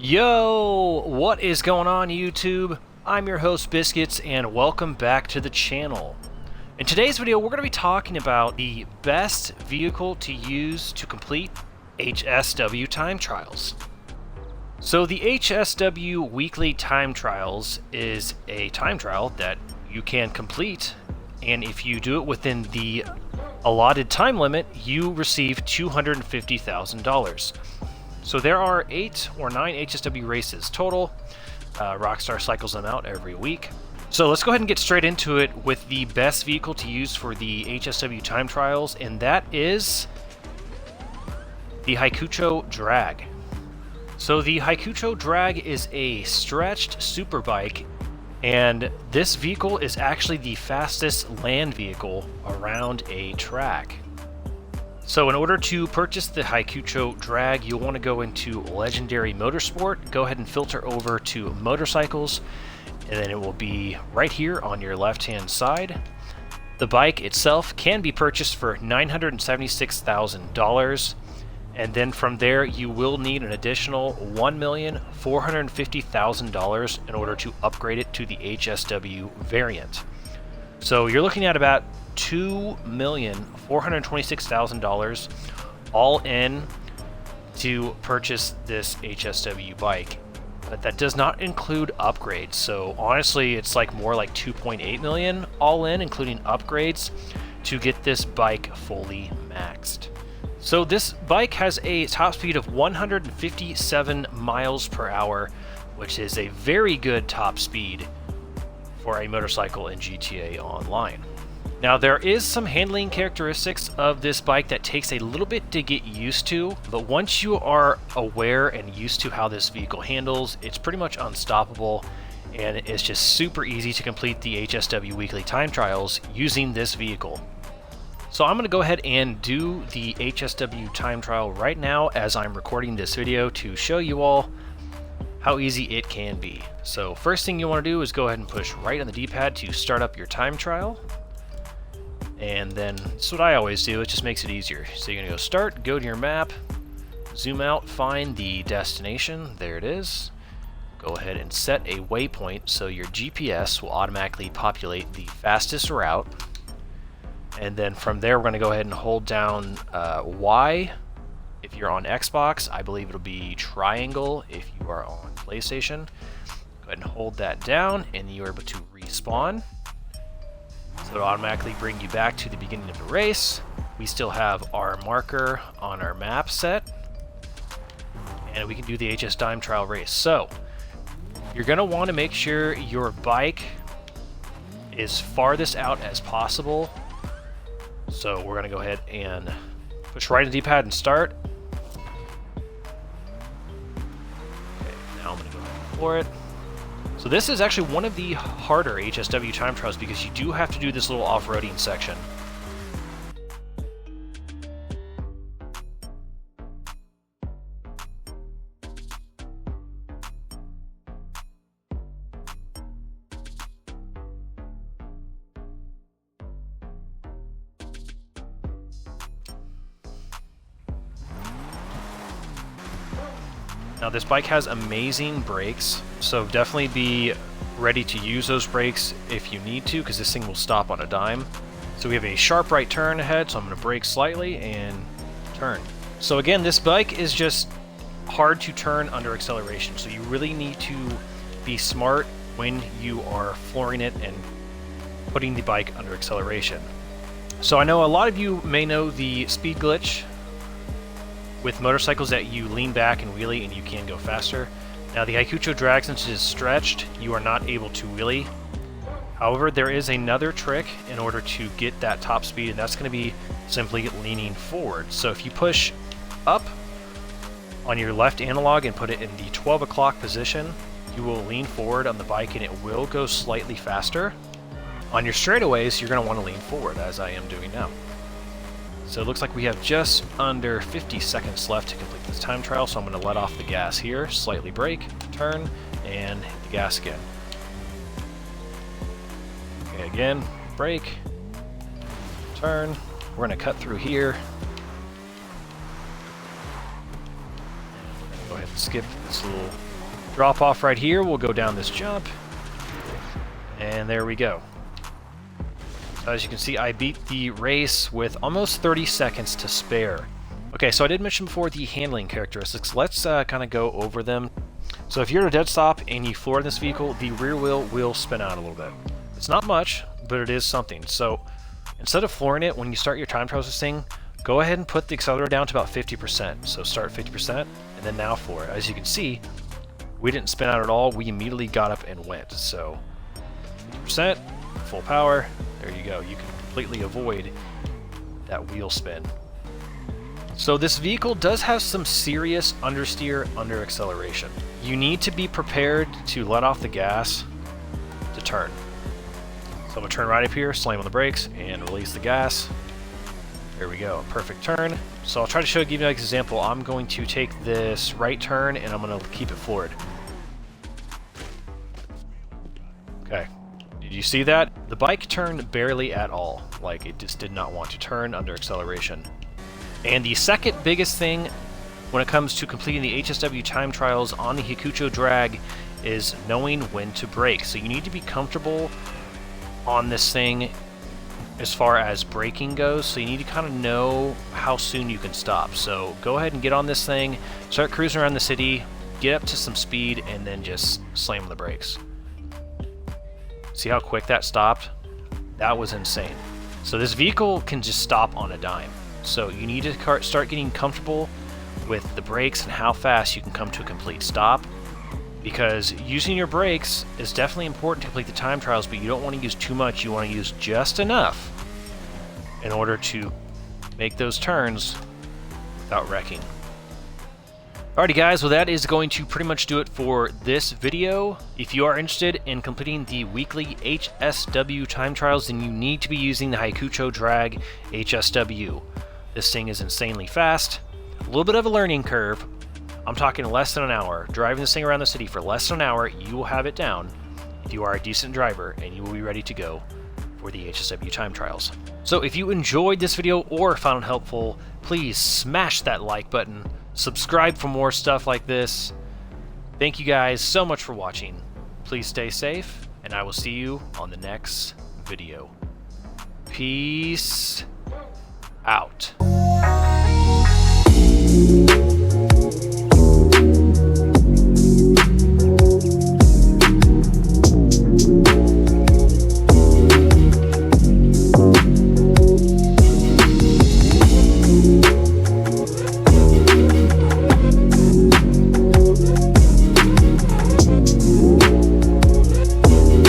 Yo, what is going on YouTube? I'm your host Biscuits and welcome back to the channel. In today's video we're going to be talking about the best vehicle to use to complete HSW time trials. So the HSW weekly time trials is a time trial that you can complete, and if you do it within the allotted time limit you receive $250,000. So there are 8 or 9 HSW races total. Rockstar cycles them out every week. So let's go ahead and get straight into it with the best vehicle to use for the HSW time trials, and that is the Haikucho Drag. So the Haikucho Drag is a stretched superbike, and this vehicle is actually the fastest land vehicle around a track. So in order to purchase the Haikucho Drag, you'll want to go into Legendary Motorsport, go ahead and filter over to Motorcycles, and then it will be right here on your left-hand side. The bike itself can be purchased for $976,000, and then from there you will need an additional $1,450,000 in order to upgrade it to the HSW variant. So you're looking at about $2,426,000 all in to purchase this HSW bike, but that does not include upgrades. So honestly, it's like more like 2.8 million all in, including upgrades, to get this bike fully maxed. So this bike has a top speed of 157 miles per hour, which is a very good top speed for a motorcycle in GTA Online. Now there is some handling characteristics of this bike that takes a little bit to get used to, but once you are aware and used to how this vehicle handles, it's pretty much unstoppable, and it's just super easy to complete the HSW weekly time trials using this vehicle. So I'm going to go ahead and do the HSW time trial right now as I'm recording this video to show you all how easy it can be. So first thing you want to do is go ahead and push right on the D-pad to start up your time trial. And then, that's what I always do, it just makes it easier. So you're going to go start, go to your map, zoom out, find the destination, there it is. Go ahead and set a waypoint so your GPS will automatically populate the fastest route. And then from there we're going to go ahead and hold down Y if you're on Xbox. I believe it'll be triangle if you are on PlayStation. Go ahead and hold that down and you're able to respawn. So it'll automatically bring you back to the beginning of the race. We still have our marker on our map set, and we can do the HS time trial race. So you're going to want to make sure your bike is farthest out as possible. So we're going to go ahead and push right on the D-pad and start. Okay, now I'm going to go ahead and floor it. So this is actually one of the harder HSW time trials because you do have to do this little off-roading section. Now this bike has amazing brakes, so definitely be ready to use those brakes if you need to, because this thing will stop on a dime. So we have a sharp right turn ahead, so I'm going to brake slightly and turn. So again, this bike is just hard to turn under acceleration, so you really need to be smart when you are flooring it and putting the bike under acceleration. So I know a lot of you may know the speed glitch with motorcycles that you lean back and wheelie and you can go faster. Now the Haikucho Drag, since it is stretched, you are not able to wheelie. However, there is another trick in order to get that top speed, and that's going to be simply leaning forward. So if you push up on your left analog and put it in the 12 o'clock position, you will lean forward on the bike and it will go slightly faster. On your straightaways, you're going to want to lean forward, as I am doing now. So it looks like we have just under 50 seconds left to complete this time trial, so I'm going to let off the gas here, slightly brake, turn, and hit the gas again. Okay, again, brake, turn. We're going to cut through here. Go ahead and skip this little drop off right here. We'll go down this jump. And there we go. As you can see, I beat the race with almost 30 seconds to spare. Okay, so I did mention before the handling characteristics. Let's kind of go over them. So if you're at a dead stop and you floor in this vehicle, the rear wheel will spin out a little bit. It's not much, but it is something. So instead of flooring it, when you start your time processing, go ahead and put the accelerator down to about 50%. So start 50%, and then now floor it. As you can see, we didn't spin out at all. We immediately got up and went. So 50%, full power. There you go. You can completely avoid that wheel spin. So this vehicle does have some serious understeer under acceleration. You need to be prepared to let off the gas to turn. So I'm going to turn right up here, slam on the brakes, and release the gas. There we go, perfect turn. So I'll try to give you an example. I'm going to take this right turn and I'm going to keep it floored. Okay, did you see that? The bike turned barely at all. Like, it just did not want to turn under acceleration. And the second biggest thing when it comes to completing the HSW time trials on the Hikucho drag is knowing when to brake. So you need to be comfortable on this thing as far as braking goes. So you need to kind of know how soon you can stop. So go ahead and get on this thing, start cruising around the city, get up to some speed, and then just slam on the brakes. See how quick that stopped? That was insane. So this vehicle can just stop on a dime. So you need to start getting comfortable with the brakes and how fast you can come to a complete stop, because using your brakes is definitely important to complete the time trials, but you don't want to use too much. You want to use just enough in order to make those turns without wrecking. Alrighty guys, well that is going to pretty much do it for this video. If you are interested in completing the weekly HSW time trials, then you need to be using the Hikucho Drag HSW. This thing is insanely fast, a little bit of a learning curve. I'm talking less than an hour. Driving this thing around the city for less than an hour, you will have it down if you are a decent driver, and you will be ready to go for the HSW time trials. So if you enjoyed this video or found it helpful, please smash that like button, subscribe for more stuff like this. Thank you guys so much for watching. Please stay safe, and I will see you on the next video. Peace out.